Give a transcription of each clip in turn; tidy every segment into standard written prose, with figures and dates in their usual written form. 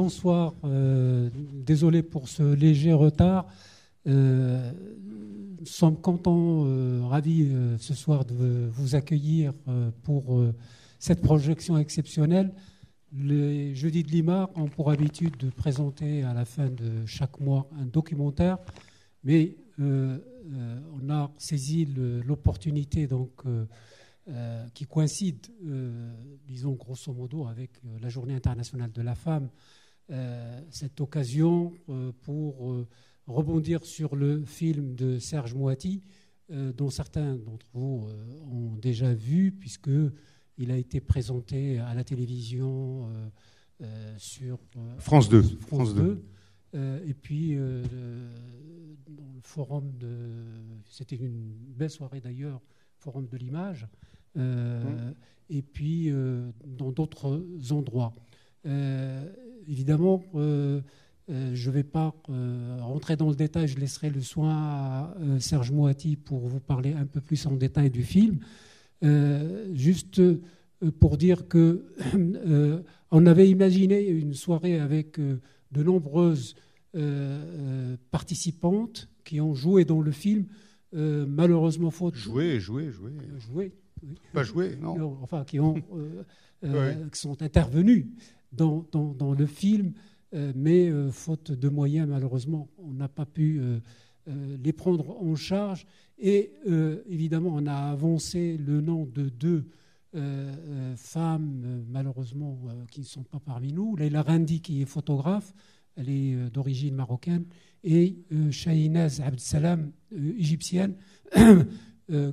Bonsoir, désolé pour ce léger retard. Nous sommes contents, ravis ce soir de vous accueillir pour cette projection exceptionnelle. Les Jeudis de Lima ont pour habitude de présenter à la fin de chaque mois un documentaire, mais on a saisi l'opportunité donc, qui coïncide, disons grosso modo, avec la Journée internationale de la femme, cette occasion pour rebondir sur le film de Serge Moati, dont certains d'entre vous ont déjà vu, puisqu'il a été présenté à la télévision sur France 2. France 2. Et puis, dans le forum c'était une belle soirée d'ailleurs, forum de l'image, et puis dans d'autres endroits. Évidemment, je ne vais pas rentrer dans le détail, je laisserai le soin à Serge Moati pour vous parler un peu plus en détail du film. Juste pour dire qu'on avait imaginé une soirée avec de nombreuses participantes qui ont joué dans le film, malheureusement faute... Joué. Oui. Pas joué, non. Enfin, qui sont intervenus dans le film, mais faute de moyens, malheureusement, on n'a pas pu les prendre en charge. Et évidemment, on a avancé le nom de deux femmes, malheureusement, qui ne sont pas parmi nous. Leila Rendi, qui est photographe, elle est d'origine marocaine, et Shahinaz Abdsalam, égyptienne,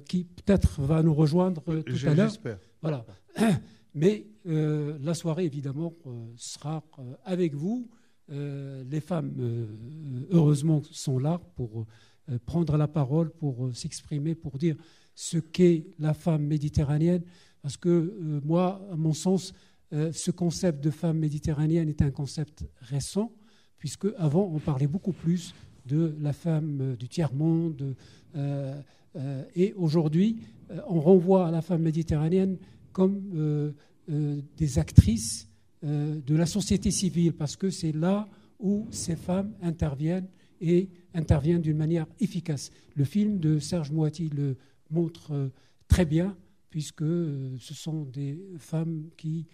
qui peut-être va nous rejoindre tout à l'heure. J'espère. Voilà. Mais la soirée, évidemment, sera avec vous. Les femmes, heureusement, sont là pour prendre la parole, pour s'exprimer, pour dire ce qu'est la femme méditerranéenne. Parce que moi, à mon sens, ce concept de femme méditerranéenne est un concept récent, puisque avant on parlait beaucoup plus de la femme du tiers-monde. Et aujourd'hui, on renvoie à la femme méditerranéenne comme des actrices de la société civile, parce que c'est là où ces femmes interviennent et interviennent d'une manière efficace. Le film de Serge Moati le montre très bien, puisque ce sont des femmes qui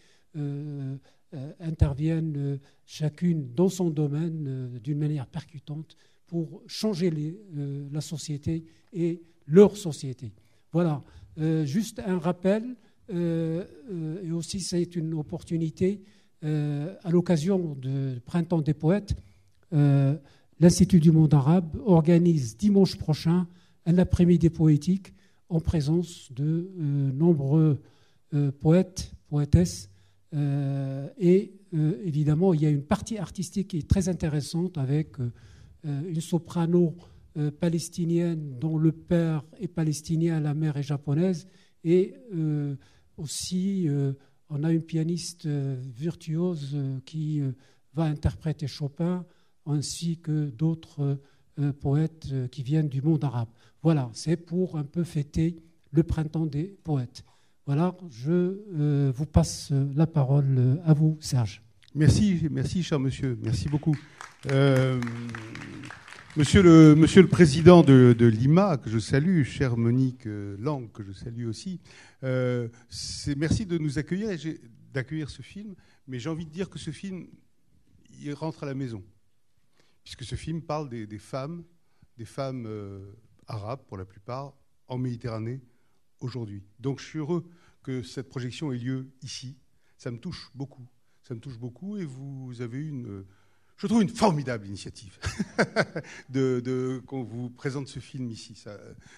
interviennent chacune dans son domaine d'une manière percutante pour changer la société et leur société. Voilà, juste un rappel, et aussi c'est une opportunité, à l'occasion du Printemps des poètes, l'Institut du monde arabe organise dimanche prochain un après-midi poétique en présence de nombreux poètes, poétesses, et évidemment il y a une partie artistique qui est très intéressante avec une soprano palestinienne dont le père est palestinien, la mère est japonaise, et aussi on a une pianiste virtuose qui va interpréter Chopin, ainsi que d'autres poètes qui viennent du monde arabe. Voilà, c'est pour un peu fêter le printemps des poètes. Voilà, je vous passe la parole à vous, Serge. Merci, cher monsieur. Merci beaucoup. Monsieur le président de l'IMA, que je salue, chère Monique Lang, que je salue aussi, merci de nous accueillir et d'accueillir ce film. Mais j'ai envie de dire que ce film, il rentre à la maison, puisque ce film parle des femmes arabes, pour la plupart, en Méditerranée aujourd'hui. Donc je suis heureux que cette projection ait lieu ici. Ça me touche beaucoup. Et vous avez je trouve une formidable initiative qu'on vous présente ce film ici.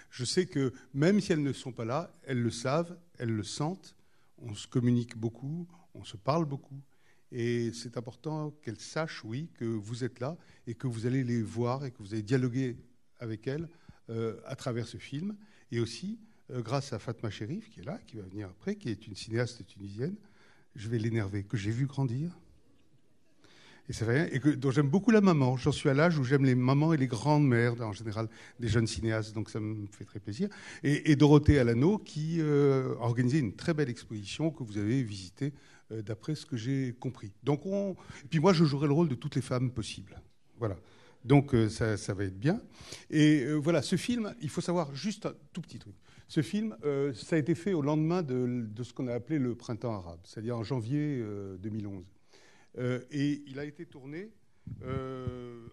Je sais que même si elles ne sont pas là, elles le savent, elles le sentent. On se communique beaucoup, on se parle beaucoup. Et c'est important qu'elles sachent, oui, que vous êtes là et que vous allez les voir et que vous allez dialoguer avec elles à travers ce film. Et aussi, grâce à Fatma Cherif, qui est là, qui va venir après, qui est une cinéaste tunisienne, je vais l'énerver, que j'ai vu grandir. Et c'est rien, dont j'aime beaucoup la maman. J'en suis à l'âge où j'aime les mamans et les grandes mères, en général, des jeunes cinéastes, donc ça me fait très plaisir. Et Dorothée Alano, qui a organisé une très belle exposition que vous avez visitée d'après ce que j'ai compris. Donc et puis moi, je jouerai le rôle de toutes les femmes possibles. Voilà. Donc ça va être bien. Et voilà, ce film, il faut savoir juste un tout petit truc. Ce film, ça a été fait au lendemain de ce qu'on a appelé le printemps arabe, c'est-à-dire en janvier 2011. Et il a été tourné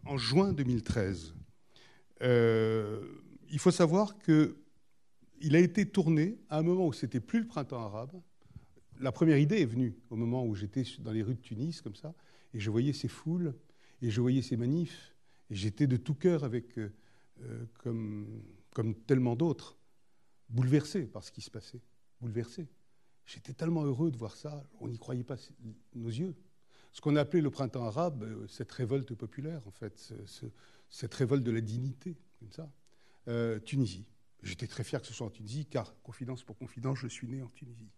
en juin 2013. Il faut savoir qu'il a été tourné à un moment où c'était plus le printemps arabe. La première idée est venue au moment où j'étais dans les rues de Tunis, comme ça, et je voyais ces foules, et je voyais ces manifs, et j'étais de tout cœur avec, comme tellement d'autres, bouleversé par ce qui se passait, bouleversé. J'étais tellement heureux de voir ça, on n'y croyait pas nos yeux. Ce qu'on a appelé le printemps arabe, cette révolte populaire, en fait, cette révolte de la dignité, comme ça. Tunisie. J'étais très fier que ce soit en Tunisie, car, confidence pour confidence, je suis né en Tunisie.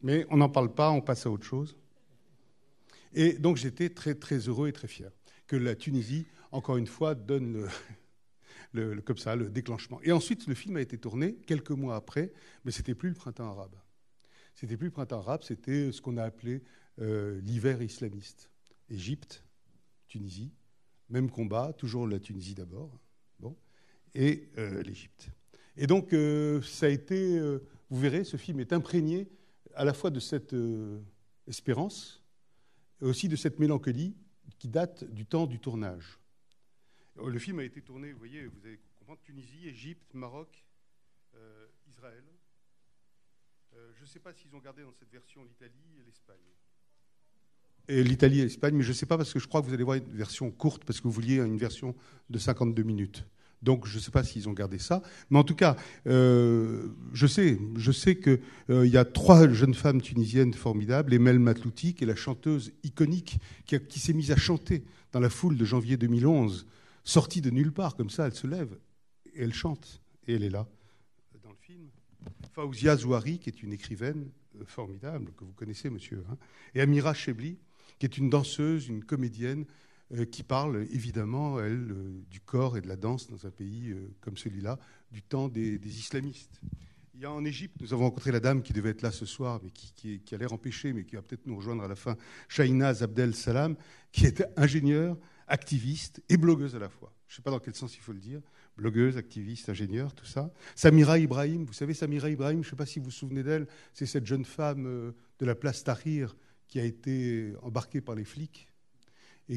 Mais on n'en parle pas, on passe à autre chose. Et donc j'étais très, très heureux et très fier que la Tunisie, encore une fois, donne comme ça, le déclenchement. Et ensuite, le film a été tourné quelques mois après, mais c'était plus le printemps arabe. C'était plus le printemps arabe, c'était ce qu'on a appelé l'hiver islamiste. Égypte, Tunisie, même combat, toujours la Tunisie d'abord, bon, et l'Égypte. Et donc, ça a été, vous verrez, ce film est imprégné à la fois de cette espérance et aussi de cette mélancolie qui date du temps du tournage. Le film a été tourné, vous voyez, vous allez comprendre, Tunisie, Égypte, Maroc, Israël. Je ne sais pas s'ils ont gardé dans cette version l'Italie et l'Espagne. Et l'Italie et l'Espagne, mais je ne sais pas parce que je crois que vous allez voir une version courte parce que vous vouliez une version de 52 minutes. Donc je ne sais pas s'ils ont gardé ça. Mais en tout cas, je sais qu'il y a 3 jeunes femmes tunisiennes formidables, Emel Matlouti, qui est la chanteuse iconique, qui s'est mise à chanter dans la foule de janvier 2011, sortie de nulle part, comme ça, elle se lève et elle chante. Et elle est là, dans le film. Faouzia Zouari, qui est une écrivaine formidable, que vous connaissez, monsieur, hein, et Amira Chebli, qui est une danseuse, une comédienne, qui parle évidemment, elle, du corps et de la danse dans un pays comme celui-là, du temps des islamistes. Il y a en Égypte, nous avons rencontré la dame qui devait être là ce soir, mais qui a l'air empêchée, mais qui va peut-être nous rejoindre à la fin, Shahinaz Abdel Salam, qui est ingénieure, activiste et blogueuse à la fois. Je ne sais pas dans quel sens il faut le dire. Blogueuse, activiste, ingénieure, tout ça. Samira Ibrahim, vous savez, Samira Ibrahim, je ne sais pas si vous vous souvenez d'elle, c'est cette jeune femme de la place Tahrir qui a été embarquée par les flics et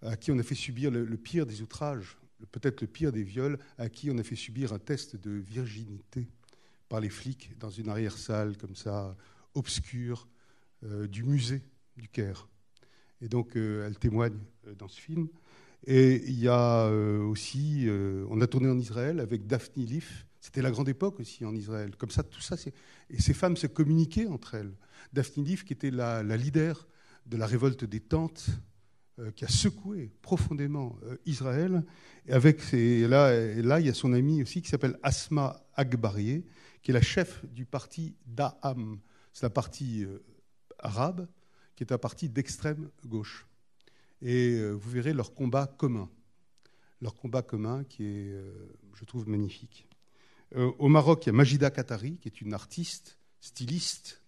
à qui on a fait subir le pire des outrages, peut-être le pire des viols, à qui on a fait subir un test de virginité par les flics dans une arrière-salle comme ça, obscure, du musée du Caire. Et donc, elle témoigne dans ce film. Et il y a aussi, on a tourné en Israël avec Daphne Leaf. C'était la grande époque aussi en Israël. Comme ça, tout ça, et ces femmes se communiquaient entre elles. Daphne Leaf, qui était la leader de la révolte des tentes, qui a secoué profondément Israël. Et là, il y a son amie aussi qui s'appelle Asma Agbarié, qui est la chef du parti Da'am. C'est la partie arabe, qui est un parti d'extrême gauche. Et vous verrez leur combat commun. Leur combat commun qui est, je trouve, magnifique. Au Maroc, il y a Majida Katari, qui est une artiste, styliste,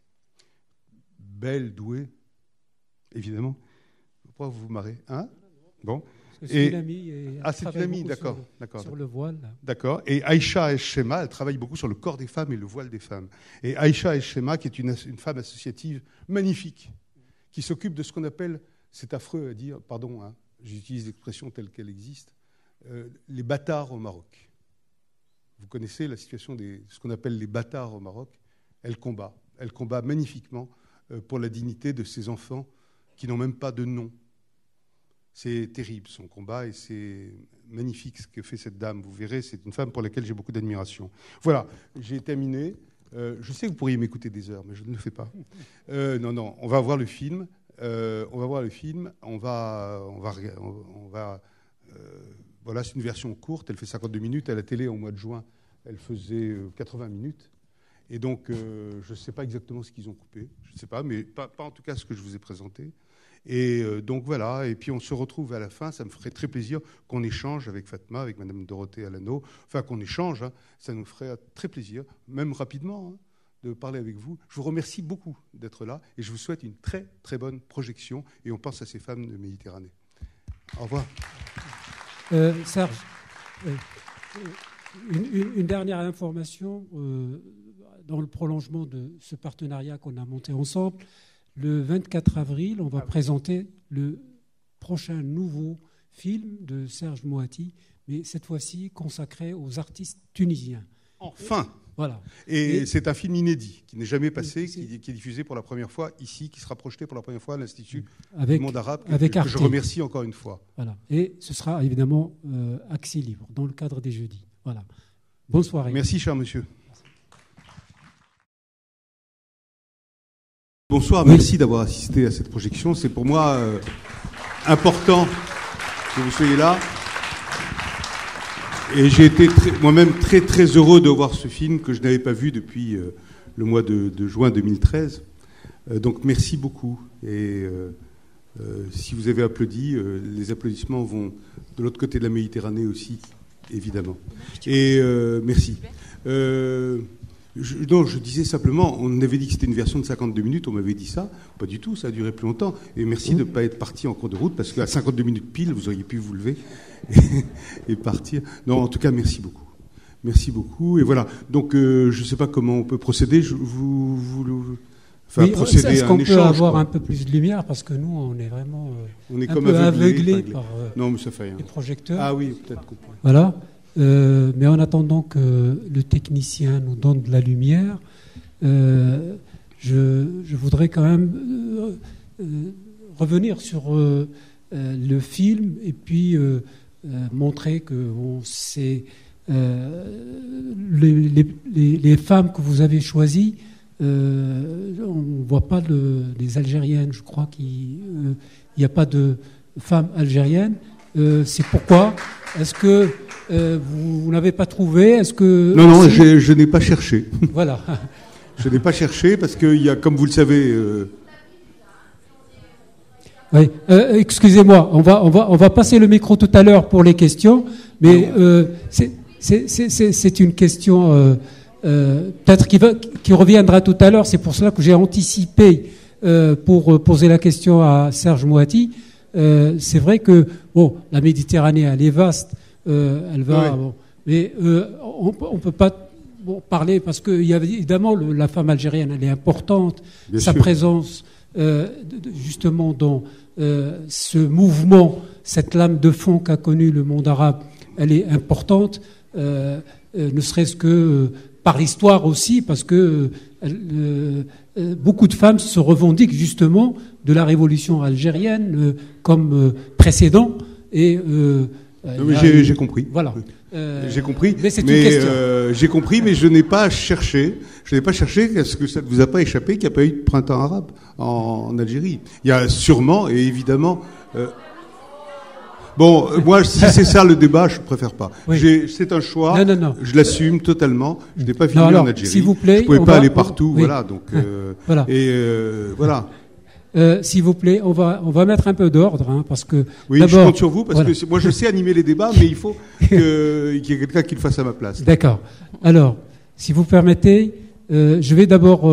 belle, douée, évidemment. Pourquoi vous vous marrez, hein? Bon. C'est une amie. C'est une amie, d'accord. Sur le voile. D'accord. Et Aïcha Eshema, elle travaille beaucoup sur le corps des femmes et le voile des femmes. Et Aïcha Eshema, qui est une femme associative magnifique, qui s'occupe de ce qu'on appelle, c'est affreux à dire, pardon, hein, j'utilise l'expression telle qu'elle existe, les bâtards au Maroc. Vous connaissez la situation de ce qu'on appelle les bâtards au Maroc. Elle combat magnifiquement pour la dignité de ces enfants qui n'ont même pas de nom. C'est terrible son combat et c'est magnifique ce que fait cette dame. Vous verrez, c'est une femme pour laquelle j'ai beaucoup d'admiration. Voilà, j'ai terminé. Je sais que vous pourriez m'écouter des heures, mais je ne le fais pas. Non, on va voir le film. Voilà, c'est une version courte. Elle fait 52 minutes. À la télé, au mois de juin, elle faisait 80 minutes. Et donc, je ne sais pas exactement ce qu'ils ont coupé. Je ne sais pas, mais pas en tout cas ce que je vous ai présenté. Et donc voilà, et puis on se retrouve à la fin, ça me ferait très plaisir qu'on échange avec Fatma, avec Madame Dorothée Alano, enfin qu'on échange, hein, ça nous ferait très plaisir, même rapidement, hein, de parler avec vous. Je vous remercie beaucoup d'être là et je vous souhaite une très, très bonne projection. Et on pense à ces femmes de Méditerranée. Au revoir. Serge, une dernière information. Dans le prolongement de ce partenariat qu'on a monté ensemble, le 24 avril, on va présenter le prochain nouveau film de Serge Moati, mais cette fois-ci consacré aux artistes tunisiens. Enfin. Voilà. Et c'est un film inédit, qui n'est jamais passé, qui est diffusé pour la première fois ici, qui sera projeté pour la première fois à l'Institut du monde arabe, que je remercie encore une fois. Voilà. Et ce sera évidemment accès libre, dans le cadre des jeudis. Voilà. Bonne soirée. Merci, cher monsieur. Bonsoir, merci d'avoir assisté à cette projection. C'est pour moi important que vous soyez là. Et j'ai été moi-même très très heureux de voir ce film que je n'avais pas vu depuis le mois de juin 2013. Donc merci beaucoup. Et si vous avez applaudi, les applaudissements vont de l'autre côté de la Méditerranée aussi, évidemment. Et merci. Je disais simplement, on avait dit que c'était une version de 52 minutes, on m'avait dit ça. Pas du tout, ça a duré plus longtemps. Et merci de ne pas être parti en cours de route, parce qu'à 52 minutes pile, vous auriez pu vous lever et partir. Non, en tout cas, merci beaucoup. Merci beaucoup. Et voilà. Donc, je ne sais pas comment on peut procéder. Est-ce qu'on peut avoir un peu plus de lumière, parce que nous, on est vraiment un peu aveuglés par les projecteurs. Ah oui, peut-être. Voilà. Mais en attendant que le technicien nous donne de la lumière, je voudrais quand même revenir sur le film et puis montrer que les femmes que vous avez choisies, on ne voit pas les Algériennes. Je crois qu'il n'y a pas de femmes algériennes. C'est pourquoi. Est-ce que vous n'avez pas trouvé? Est-ce que Non, je n'ai pas cherché. Voilà. Je n'ai pas cherché parce qu'il y a, comme vous le savez. Oui. Excusez-moi, on va passer le micro tout à l'heure pour les questions, mais c'est une question peut-être qui reviendra tout à l'heure. C'est pour cela que j'ai anticipé pour poser la question à Serge Moati. C'est vrai que la Méditerranée, elle est vaste, elle va, oui. Mais on peut pas parler parce que il y a évidemment la femme algérienne, elle est importante, Bien sa sûr. présence justement dans ce mouvement, cette lame de fond qu'a connu le monde arabe, elle est importante, ne serait-ce que par l'histoire aussi, parce que beaucoup de femmes se revendiquent justement de la révolution algérienne comme précédent. Et j'ai compris. Voilà. J'ai compris. Mais c'est une question. J'ai compris, mais je n'ai pas cherché. Je n'ai pas cherché. Est-ce que ça ne vous a pas échappé qu'il n'y a pas eu de printemps arabe en Algérie? Il y a sûrement et évidemment. Bon, moi, si c'est ça le débat, je préfère pas. Oui. C'est un choix. Non. Je l'assume totalement. Je n'ai pas filmé en Algérie. S'il vous plaît, je pouvais pas aller partout. Oui. Voilà. Donc voilà. Voilà. S'il vous plaît, on va mettre un peu d'ordre, parce que. Oui, je compte sur vous parce que moi je sais animer les débats, mais il faut qu'il y ait quelqu'un qui le fasse à ma place. D'accord. Alors, si vous permettez, je vais d'abord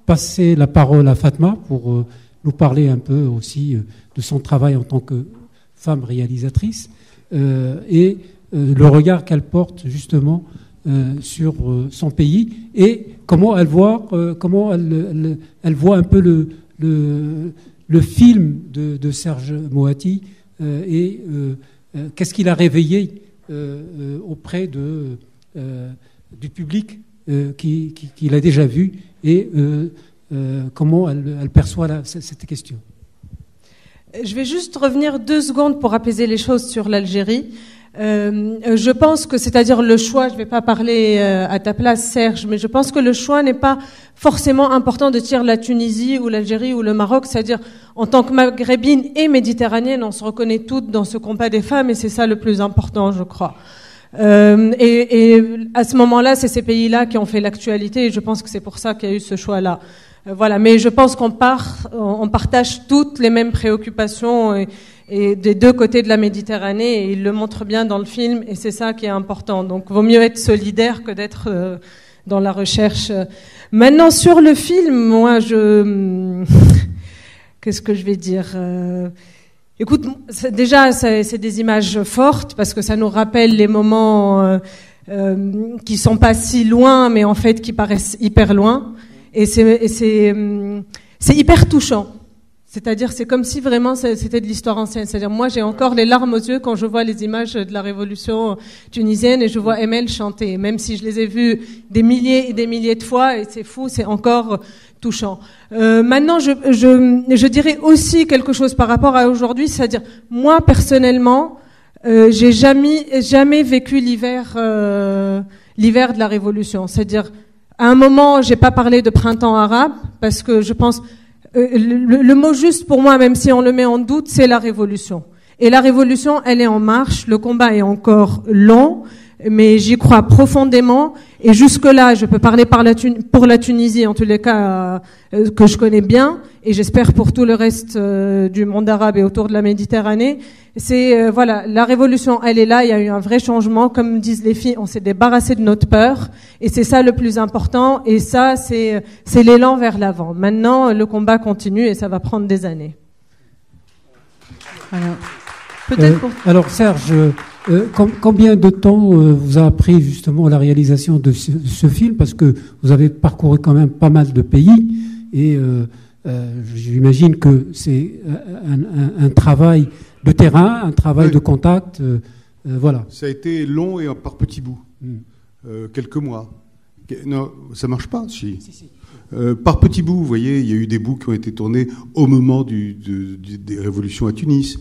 passer la parole à Fatma pour nous parler un peu aussi de son travail en tant que femme réalisatrice et le regard qu'elle porte justement sur son pays et comment elle voit un peu le film de Serge Moati et qu'est-ce qu'il a réveillé auprès du public qu'il a déjà vu et comment elle perçoit cette question. Je vais juste revenir 2 secondes pour apaiser les choses sur l'Algérie. Je pense que, c'est-à-dire le choix, je ne vais pas parler à ta place, Serge, mais je pense que le choix n'est pas forcément important de tirer la Tunisie ou l'Algérie ou le Maroc. C'est-à-dire, en tant que maghrébine et méditerranéenne, on se reconnaît toutes dans ce combat des femmes et c'est ça le plus important, je crois. Et à ce moment-là, c'est ces pays-là qui ont fait l'actualité et je pense que c'est pour ça qu'il y a eu ce choix-là. Voilà, mais je pense qu'on partage toutes les mêmes préoccupations et des 2 côtés de la Méditerranée et il le montre bien dans le film et c'est ça qui est important. Donc, vaut mieux être solidaire que dans la recherche. Maintenant, sur le film, moi, qu'est-ce que je vais dire Écoute, déjà, c'est des images fortes parce que ça nous rappelle les moments qui sont pas si loin, mais en fait qui paraissent hyper loin. Et c'est hyper touchant. C'est-à-dire, c'est comme si vraiment c'était de l'histoire ancienne. C'est-à-dire, moi, j'ai encore les larmes aux yeux quand je vois les images de la révolution tunisienne et je vois Emel chanter. Même si je les ai vues des milliers et des milliers de fois, et c'est fou, c'est encore touchant. Maintenant, je dirais aussi quelque chose par rapport à aujourd'hui, c'est-à-dire, moi, personnellement, j'ai jamais vécu l'hiver de la révolution. C'est-à-dire, à un moment, j'ai pas parlé de printemps arabe parce que je pense le mot juste pour moi, même si on le met en doute, c'est la révolution. Et la révolution, elle est en marche. Le combat est encore long, mais j'y crois profondément. Et jusque-là, je peux parler pour la Tunisie, en tous les cas, que je connais bien, et j'espère pour tout le reste du monde arabe et autour de la Méditerranée. C'est voilà, la révolution, elle est là. Il y a eu un vrai changement, comme disent les filles. On s'est débarrassé de notre peur, et c'est ça le plus important. Et ça, c'est l'élan vers l'avant. Maintenant, le combat continue, et ça va prendre des années. Voilà. Peut-être pour... Alors Serge, combien de temps vous a pris justement la réalisation de ce film? Parce que vous avez parcouru quand même pas mal de pays, et j'imagine que c'est un travail de terrain, un travail de contact. Voilà. Ça a été long et par petits bouts. Quelques mois. Non, ça marche pas, si. Par petits bouts, vous voyez, il y a eu des bouts qui ont été tournés au moment des révolutions à Tunis,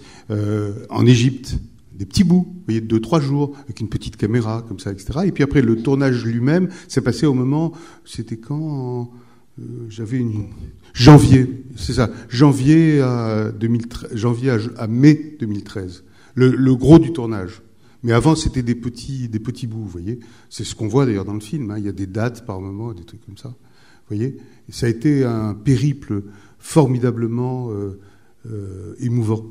en Égypte, des petits bouts, vous voyez, 2-3 jours, avec une petite caméra, comme ça, etc. Et puis après, le tournage lui-même s'est passé au moment, c'était quand j'avais janvier, c'est ça, janvier à mai 2013, le gros du tournage. Mais avant, c'était des petits bouts, vous voyez. C'est ce qu'on voit d'ailleurs dans le film, hein. Il y a des dates par moment, des trucs comme ça. Vous voyez, et ça a été un périple formidablement émouvant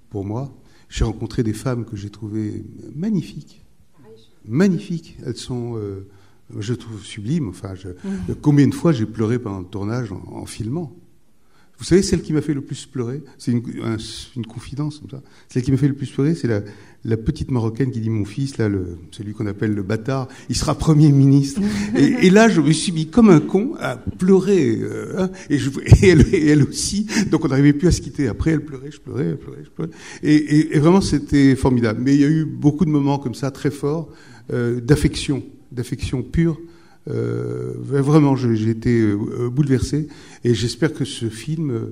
pour moi. J'ai rencontré des femmes que j'ai trouvées magnifiques. Magnifiques. Elles sont, je trouve, sublimes. Enfin, combien de fois j'ai pleuré pendant le tournage en filmant. Vous savez, celle qui m'a fait le plus pleurer, c'est une confidence comme ça. Celle qui m'a fait le plus pleurer, c'est la petite Marocaine qui dit: mon fils, là, celui qu'on appelle le bâtard, il sera Premier ministre. Et là, je me suis mis comme un con à pleurer. Et elle aussi. Donc on n'arrivait plus à se quitter. Après, elle pleurait, je pleurais. Et vraiment, c'était formidable. Mais il y a eu beaucoup de moments comme ça, très forts, d'affection pure. Vraiment, j'ai été bouleversé, et j'espère que ce film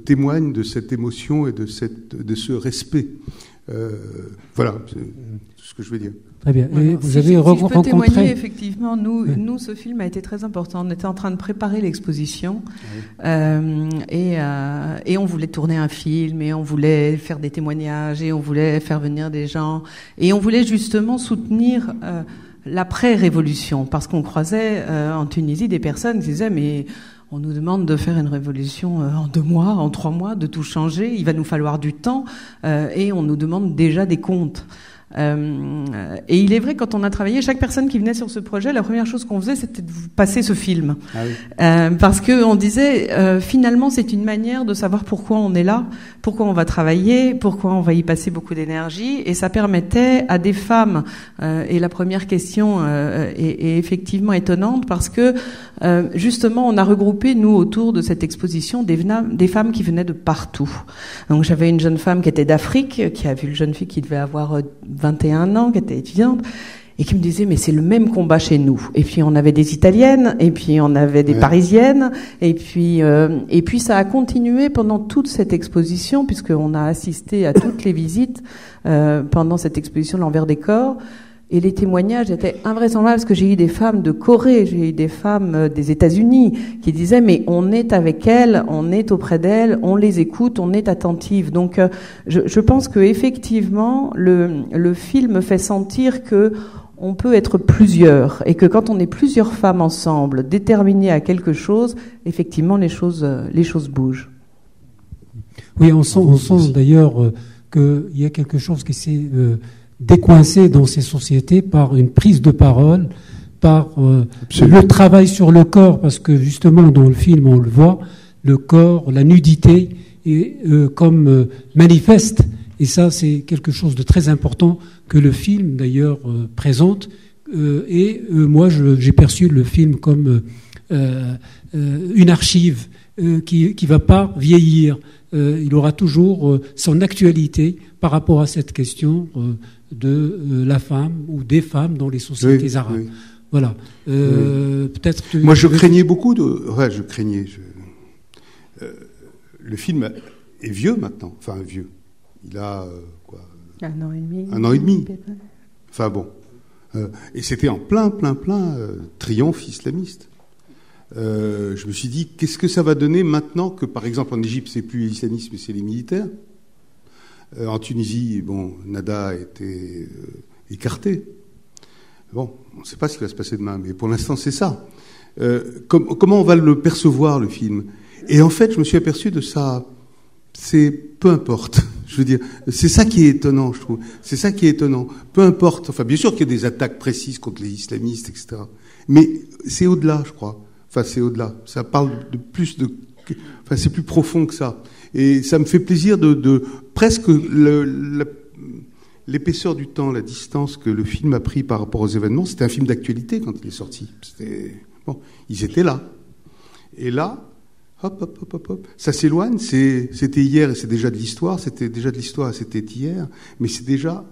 témoigne de cette émotion et de ce respect. Voilà, c'est ce que je veux dire. Très bien. Voilà. Et vous avez rencontré... Si je peux témoigner, effectivement, nous, ce film a été très important. On était en train de préparer l'exposition, et on voulait tourner un film, et on voulait faire des témoignages, et on voulait faire venir des gens, et on voulait justement soutenir l'après-révolution, parce qu'on croisait en Tunisie des personnes qui disaient: mais on nous demande de faire une révolution en 2 mois, en 3 mois, de tout changer, il va nous falloir du temps, et on nous demande déjà des comptes. Et il est vrai, quand on a travaillé, chaque personne qui venait sur ce projet, la première chose qu'on faisait, c'était de vous passer ce film. Ah oui. Parce que on disait, finalement, c'est une manière de savoir pourquoi on est là, pourquoi on va travailler, pourquoi on va y passer beaucoup d'énergie, et ça permettait à des femmes, et la première question est effectivement étonnante, parce que justement, on a regroupé, nous, autour de cette exposition, des femmes qui venaient de partout. Donc j'avais une jeune femme qui était d'Afrique, qui a vu une jeune fille qui devait avoir 21 ans, qui était étudiante, et qui me disait: mais c'est le même combat chez nous. Et puis on avait des Italiennes, et puis on avait des Parisiennes, et puis ça a continué pendant toute cette exposition, puisqu'on a assisté à toutes les visites pendant cette exposition L'Envers des corps. Et les témoignages étaient invraisemblables, parce que j'ai eu des femmes de Corée, j'ai eu des femmes des États-Unis qui disaient: mais on est avec elles, on est auprès d'elles, on les écoute, on est attentive. Donc je pense que effectivement le film fait sentir que on peut être plusieurs, et que quand on est plusieurs femmes ensemble, déterminées à quelque chose, effectivement les choses bougent. Oui, on sent d'ailleurs qu'il y a quelque chose qui s'est décoincé dans ces sociétés par une prise de parole, par le travail sur le corps, parce que justement dans le film on le voit, le corps, la nudité est comme manifeste, et ça c'est quelque chose de très important que le film d'ailleurs présente, et moi j'ai perçu le film comme une archive qui va pas vieillir. Il aura toujours son actualité par rapport à cette question de la femme ou des femmes dans les sociétés arabes. Oui. Voilà. Peut-être. Moi, je craignais beaucoup de. Ouais, je craignais. Le film est vieux maintenant. Enfin, vieux. Il a quoi ? 1 an et demi. 1 an et demi. Enfin bon. Et c'était en plein triomphe islamiste. Je me suis dit, qu'est-ce que ça va donner maintenant que, par exemple, en Égypte, c'est plus l'islamisme, mais c'est les militaires. En Tunisie, bon, Nada a été écarté. Bon, on ne sait pas ce qui va se passer demain, mais pour l'instant, c'est ça. Comment on va le percevoir, le film ? Et en fait, je me suis aperçu de ça. C'est peu importe. Je veux dire, c'est ça qui est étonnant, je trouve. C'est ça qui est étonnant. Peu importe. Enfin, bien sûr qu'il y a des attaques précises contre les islamistes, etc. Mais c'est au-delà, je crois. Enfin, c'est au-delà. Ça parle de plus de. Enfin, c'est plus profond que ça. Et ça me fait plaisir de presque l'épaisseur du temps, la distance que le film a pris par rapport aux événements. C'était un film d'actualité quand il est sorti. Bon, ils étaient là. Et là, hop, ça s'éloigne. C'était hier et c'est déjà de l'histoire. C'était déjà de l'histoire et c'était hier. Mais c'est déjà.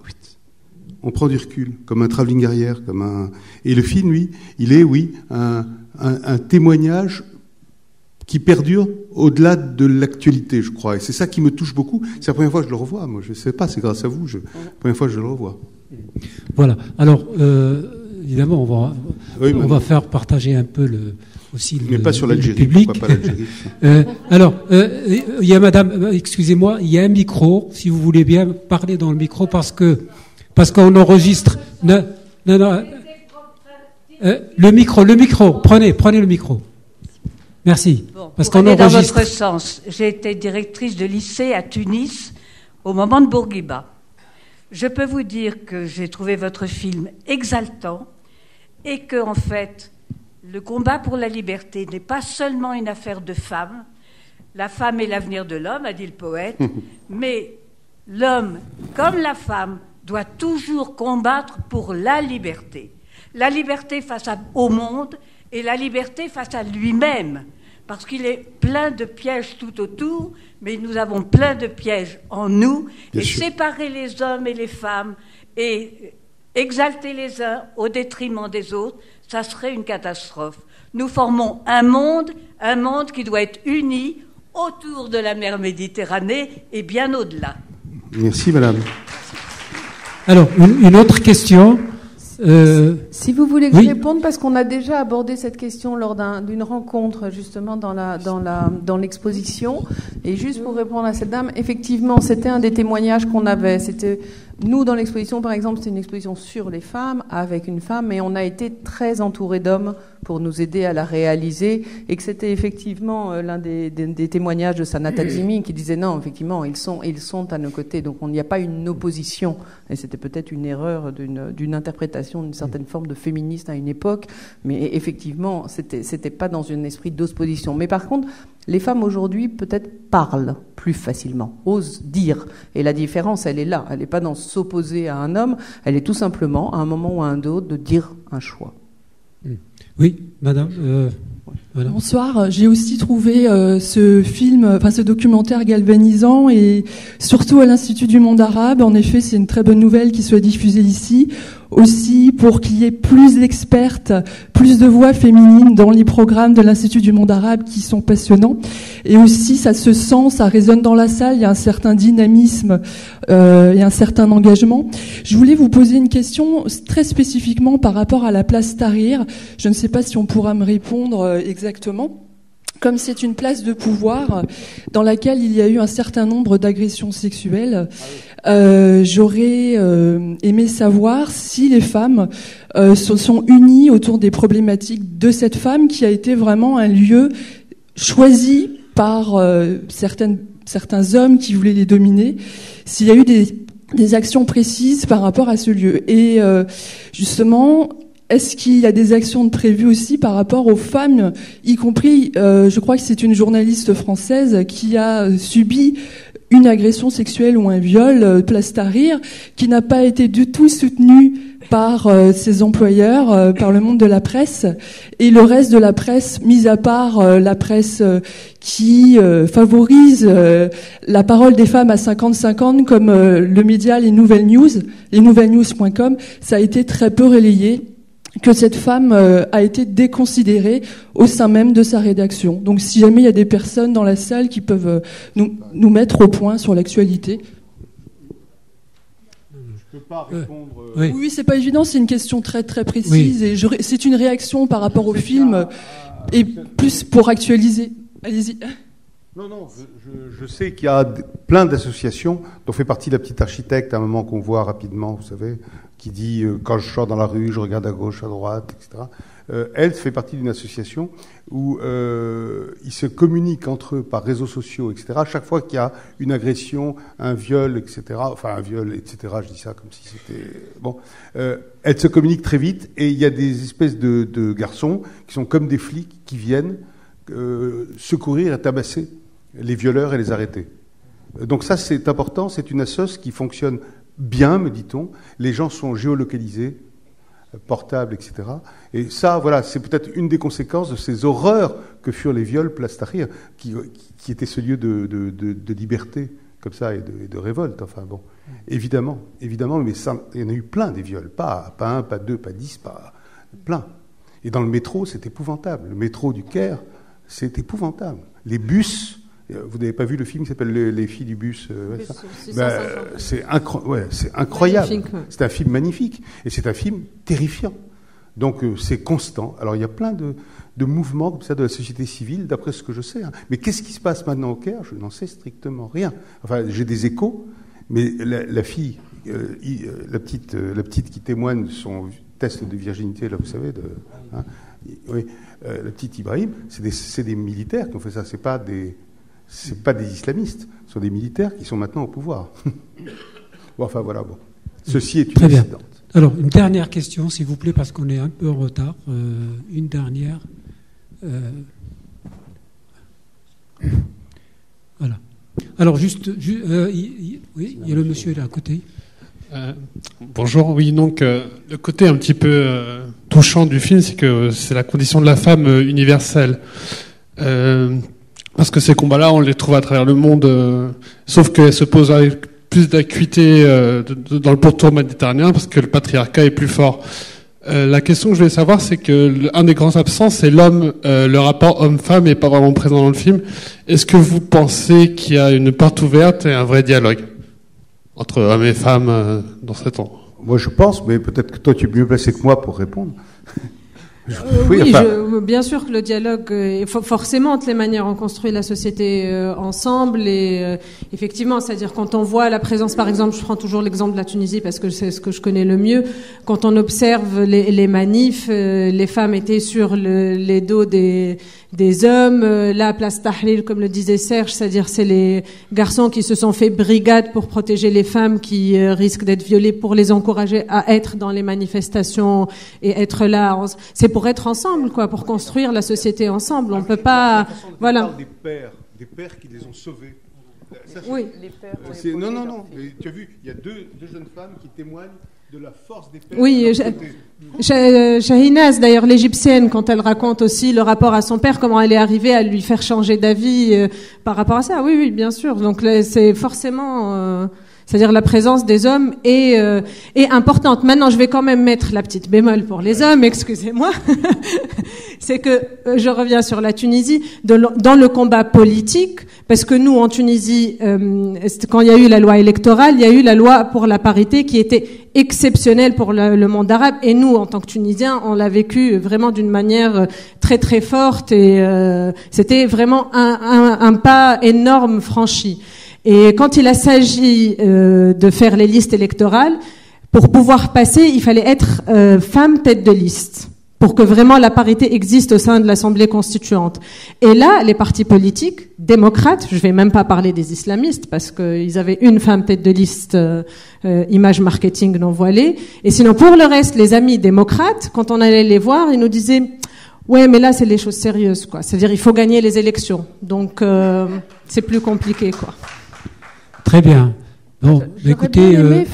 On prend du recul, comme un travelling arrière, Et le film, lui, il est, un témoignage qui perdure au-delà de l'actualité, je crois. Et c'est ça qui me touche beaucoup. C'est la première fois que je le revois. Moi, je ne sais pas, c'est grâce à vous. La première fois que je le revois. Voilà. Alors, évidemment, on va faire partager un peu aussi mais pas sur l'Algérie, public. Pourquoi pas l'Algérie alors, il y a madame, excusez-moi, il y a un micro, si vous voulez bien parler dans le micro, parce qu'on enregistre. Non. Le micro, prenez le micro. Merci. Bon, parce qu'on enregistre. Dans votre sens, j'ai été directrice de lycée à Tunis au moment de Bourguiba. Je peux vous dire que j'ai trouvé votre film exaltant et que, en fait, le combat pour la liberté n'est pas seulement une affaire de femmes. La femme est l'avenir de l'homme, a dit le poète, mais l'homme, comme la femme, doit toujours combattre pour la liberté. La liberté face au monde et la liberté face à lui-même. Parce qu'il est plein de pièges tout autour, mais nous avons plein de pièges en nous. Bien et sûr. Séparer les hommes et les femmes et exalter les uns au détriment des autres, ça serait une catastrophe. Nous formons un monde qui doit être uni autour de la mer Méditerranée et bien au-delà. Merci, madame. Alors, une autre question. Si vous voulez que je réponde, parce qu'on a déjà abordé cette question lors d'une rencontre justement dans l'exposition, et juste pour répondre à cette dame, effectivement, c'était un des témoignages qu'on avait. C'était nous dans l'exposition, par exemple, c'était une exposition sur les femmes avec une femme, et on a été très entourés d'hommes pour nous aider à la réaliser, et que c'était effectivement l'un des témoignages de Sanat Azimi qui disait non, effectivement, ils sont à nos côtés, donc il n'y a pas une opposition, et c'était peut-être une erreur d'une interprétation d'une certaine forme de féministe à une époque, mais effectivement, c'était pas dans un esprit d'opposition. Mais par contre, les femmes aujourd'hui peut-être parlent plus facilement, osent dire, et la différence, elle est là, elle n'est pas dans s'opposer à un homme, elle est tout simplement à un moment ou à un autre de dire un choix. Oui, madame. Voilà. Bonsoir. J'ai aussi trouvé ce documentaire galvanisant, et surtout à l'Institut du monde arabe. En effet, c'est une très bonne nouvelle qu'il soit diffusé ici. Aussi pour qu'il y ait plus d'expertes, plus de voix féminines dans les programmes de l'Institut du monde arabe qui sont passionnants. Et aussi, ça se sent, ça résonne dans la salle, il y a un certain dynamisme et un certain engagement. Je voulais vous poser une question très spécifiquement par rapport à la place Tahrir. Je ne sais pas si on pourra me répondre exactement. Comme c'est une place de pouvoir dans laquelle il y a eu un certain nombre d'agressions sexuelles, j'aurais aimé savoir si les femmes se sont unies autour des problématiques de cette femme qui a été vraiment un lieu choisi par certains hommes qui voulaient les dominer, s'il y a eu des actions précises par rapport à ce lieu. Et justement, est-ce qu'il y a des actions prévues aussi par rapport aux femmes, y compris, je crois que c'est une journaliste française qui a subi une agression sexuelle ou un viol, Place Tahrir, qui n'a pas été du tout soutenue par ses employeurs, par le monde de la presse, et le reste de la presse, mis à part la presse qui favorise la parole des femmes à 50-50, comme le média Les Nouvelles News, lesnouvellesnews.com, ça a été très peu relayé, que cette femme a été déconsidérée au sein même de sa rédaction. Donc si jamais il y a des personnes dans la salle qui peuvent nous mettre au point sur l'actualité. Je peux pas répondre. Oui, c'est pas évident, c'est une question très très précise, et c'est une réaction par rapport au film, et plus pour actualiser. Allez-y. Non, je sais qu'il y a plein d'associations dont fait partie la petite architecte, à un moment qu'on voit rapidement, vous savez, qui dit quand je sors dans la rue, je regarde à gauche, à droite, etc. Elle fait partie d'une association où ils se communiquent entre eux par réseaux sociaux, etc. À chaque fois qu'il y a une agression, un viol, etc. Enfin, un viol, etc. Je dis ça comme si c'était... Bon. Elles se communiquent très vite, et il y a des espèces de garçons qui sont comme des flics qui viennent secourir et tabasser les violeurs et les arrêter. Donc ça, c'est important. C'est une assoce qui fonctionne bien, me dit-on. Les gens sont géolocalisés, portables, etc. Et ça, voilà, c'est peut-être une des conséquences de ces horreurs que furent les viols Place Tahrir, qui étaient ce lieu de liberté, comme ça, et de révolte. Enfin bon, évidemment, mais ça, il y en a eu plein des viols. Pas un, pas deux, pas 10, pas plein. Et dans le métro, c'est épouvantable. Le métro du Caire, c'est épouvantable. Les bus... Vous n'avez pas vu le film qui s'appelle Les filles du bus c'est incroyable. C'est un film magnifique. Et c'est un film terrifiant. Donc c'est constant. Alors il y a plein de mouvements comme ça de la société civile, d'après ce que je sais. Hein. Mais qu'est-ce qui se passe maintenant au Caire ? Je n'en sais strictement rien. Enfin, j'ai des échos, mais la fille, la petite qui témoigne de son test de virginité, là, vous savez, oui, la petite Ibrahim, c'est des militaires qui ont fait ça. C'est pas des islamistes, ce sont des militaires qui sont maintenant au pouvoir. Bon, enfin voilà, bon. Ceci est une incidente. Alors, une dernière question, s'il vous plaît, parce qu'on est un peu en retard. Une dernière. Voilà. Alors, oui, il y a le monsieur là à côté. Bonjour, oui, donc le côté un petit peu touchant du film, c'est que c'est la condition de la femme universelle. Parce que ces combats-là, on les trouve à travers le monde, sauf qu'elles se posent avec plus d'acuité dans le pourtour méditerranéen, parce que le patriarcat est plus fort. La question que je voulais savoir, c'est que un des grands absents, c'est l'homme. Le rapport homme-femme n'est pas vraiment présent dans le film. Est-ce que vous pensez qu'il y a une porte ouverte et un vrai dialogue entre hommes et femmes dans cet endroit ? Moi, je pense, mais peut-être que toi, tu es mieux placé que moi pour répondre. Bien sûr que le dialogue, forcément, de les manières on construit la société ensemble, et effectivement, c'est-à-dire quand on voit la présence, par exemple, je prends toujours l'exemple de la Tunisie parce que c'est ce que je connais le mieux, quand on observe les manifs, les femmes étaient sur les dos des hommes, là, Place Tahrir, comme le disait Serge, c'est-à-dire c'est les garçons qui se sont fait brigade pour protéger les femmes qui risquent d'être violées, pour les encourager à être dans les manifestations et être là. C'est pour être ensemble, quoi, pour construire la société ensemble. On peut pas, voilà. Des pères qui les ont sauvés. Ça, oui. Les pères. Non. Mais tu as vu, il y a deux jeunes femmes qui témoignent de la force des pères. Oui, Shahinaz, d'ailleurs, l'égyptienne, quand elle raconte aussi le rapport à son père, comment elle est arrivée à lui faire changer d'avis par rapport à ça. Oui, bien sûr. Donc là, c'est forcément... c'est-à-dire la présence des hommes est importante. Maintenant, je vais quand même mettre la petite bémol pour les hommes, excusez-moi. C'est que je reviens sur la Tunisie, dans le combat politique, parce que nous, en Tunisie, quand il y a eu la loi électorale, il y a eu la loi pour la parité qui était exceptionnelle pour le monde arabe, et nous, en tant que Tunisiens, on l'a vécu vraiment d'une manière très très forte, et c'était vraiment un pas énorme franchi. Et quand il a s'agi de faire les listes électorales, pour pouvoir passer, il fallait être femme tête de liste. pour que vraiment la parité existe au sein de l'Assemblée constituante. Et là, les partis politiques, démocrates, je vais même pas parler des islamistes, parce qu'ils avaient une femme tête de liste, image marketing non voilée, et sinon pour le reste, les amis démocrates, quand on allait les voir, ils nous disaient ouais, mais là, c'est les choses sérieuses, quoi. C'est-à-dire, il faut gagner les élections. Donc, c'est plus compliqué, quoi. Très bien. Bon, écoutez, bien aimé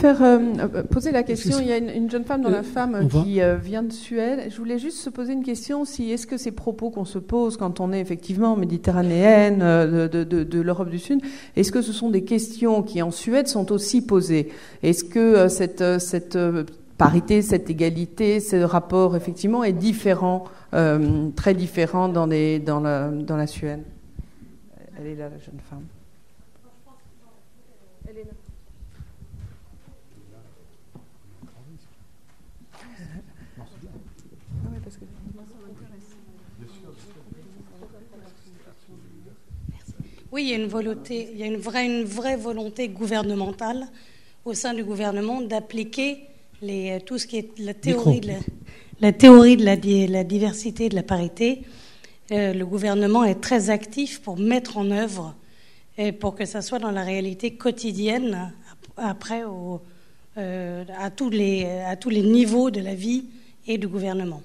poser la question. Il y a une jeune femme dans la femme qui vient de Suède. Je voulais juste se poser une question. Est-ce que ces propos qu'on se pose quand on est effectivement méditerranéenne de l'Europe du Sud, est-ce que ce sont des questions qui en Suède sont aussi posées? Est-ce que cette parité, cette égalité, ce rapport effectivement est différent, très différent dans la Suède? Elle est là, la jeune femme. Elle est là. Oui, il y a une volonté, il y a une vraie volonté gouvernementale au sein du gouvernement d'appliquer tout ce qui est la théorie de la diversité et de la parité. Le gouvernement est très actif pour mettre en œuvre et pour que ça soit dans la réalité quotidienne après à tous les niveaux de la vie et du gouvernement.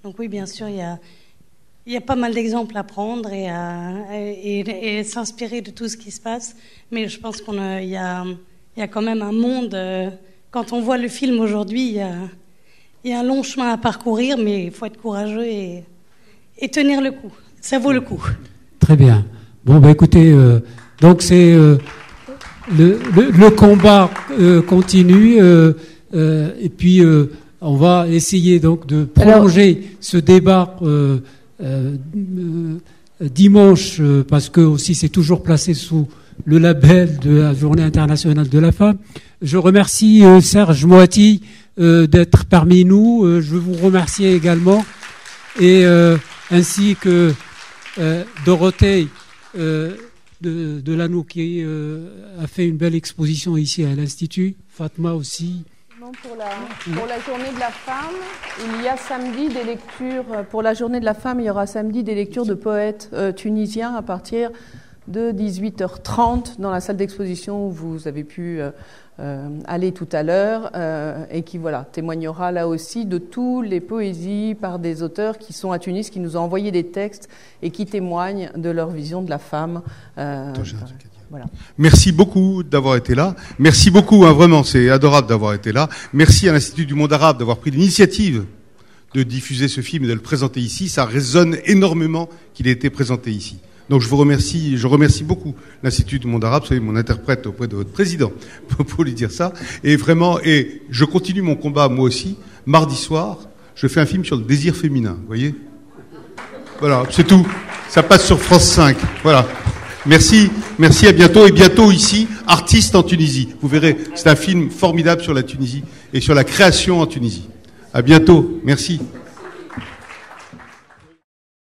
Donc oui, bien sûr, il y a pas mal d'exemples à prendre et s'inspirer de tout ce qui se passe. Mais je pense qu'il y a quand même un monde. Quand on voit le film aujourd'hui, il y a un long chemin à parcourir, mais il faut être courageux et tenir le coup. Ça vaut le coup. Très bien. Bon, écoutez, donc c'est le combat continue et puis on va essayer donc de prolonger ce débat. Dimanche, parce que aussi c'est toujours placé sous le label de la Journée internationale de la femme. Je remercie Serge Moati d'être parmi nous. Je vous remercie également, et ainsi que Dorothée Delano qui a fait une belle exposition ici à l'Institut. Fatma aussi. Pour la journée de la femme, il y a samedi des lectures. Pour la journée de la femme, il y aura samedi des lectures de poètes tunisiens à partir de 18h30 dans la salle d'exposition où vous avez pu aller tout à l'heure et qui témoignera là aussi de toutes les poésies par des auteurs qui sont à Tunis, qui nous ont envoyé des textes et qui témoignent de leur vision de la femme. Voilà. Merci beaucoup d'avoir été là. Merci beaucoup, vraiment, c'est adorable d'avoir été là. Merci à l'Institut du monde arabe d'avoir pris l'initiative de diffuser ce film et de le présenter ici. Ça résonne énormément qu'il ait été présenté ici. Donc je remercie beaucoup l'Institut du monde arabe, vous savez, mon interprète auprès de votre président, pour lui dire ça. Et vraiment, et je continue mon combat, moi aussi. Mardi soir, je fais un film sur le désir féminin, vous voyez ? Voilà, c'est tout. Ça passe sur France 5. Voilà. Merci, à bientôt. Et bientôt ici, Artistes en Tunisie. Vous verrez, c'est un film formidable sur la Tunisie et sur la création en Tunisie. À bientôt. Merci.